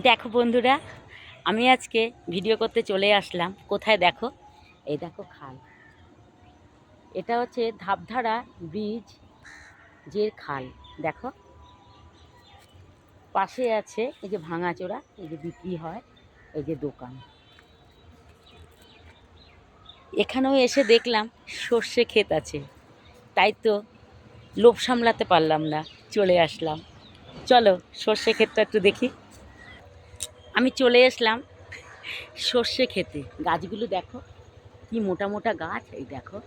দেখো বন্ধুরা, আমি আজকে ভিডিও করতে চলে আসলাম। কোথায় দেখো, এই দেখো খাল। এটা হচ্ছে ধাপধারা ব্রিজ যে খাল। দেখো পাশে আছে এই যে ভাঙাচোরা, এই যে বিক্রি হয়, এই যে দোকান। এখানেও এসে দেখলাম সর্ষে ক্ষেত আছে, তাই তো লোভ সামলাতে পারলাম না, চলে আসলাম। চলো সর্ষে ক্ষেতটা একটু দেখি। আমি চলে আসলাম সর্ষে ক্ষেতে। গাছগুলো দেখো কি মোটা মোটা গাছ, এই দেখো,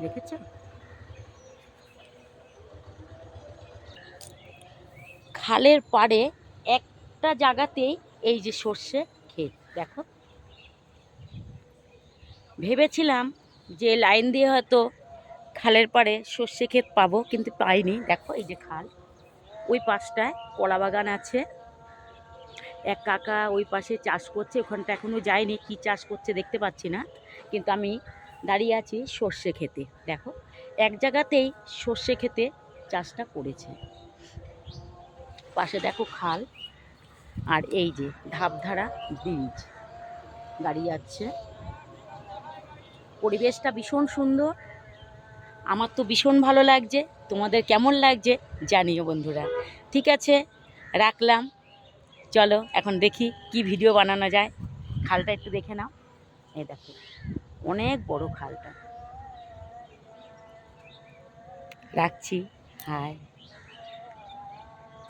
দেখেছ? খালের পাড়ে একটা জায়গাতেই এই যে সর্ষে ক্ষেত। দেখো, ভেবেছিলাম যে লাইন দিয়ে হয়তো খালের পাড়ে সর্ষে ক্ষেত পাবো, কিন্তু পাইনি। দেখো এই যে খাল, ওই পাশটায় কলা বাগান আছে। এক কাকা ওই পাশে চাষ করছে, ওখানটা এখনো যায়নি, কি চাষ করছে দেখতে পাচ্ছি না, কিন্তু আমি দাঁড়িয়ে আছি সর্ষে ক্ষেতে। দেখো এক জায়গাতেই সর্ষে ক্ষেতে চাষটা করেছে। পাশে দেখো খাল, আর এই যে ধাপধারা ব্রিজ গাড়ি যাচ্ছে। পরিবেশটা ভীষণ সুন্দর, আমার তো ভীষণ ভালো লাগছে। তোমাদের কেমন লাগছে জানিও বন্ধুরা। ঠিক আছে, রাখলাম। চলো এখন দেখি কি ভিডিও বানানো যায়। খালটা একটু দেখে নাও, এই দেখো অনেক বড় খালটা। রাখছি, হাই।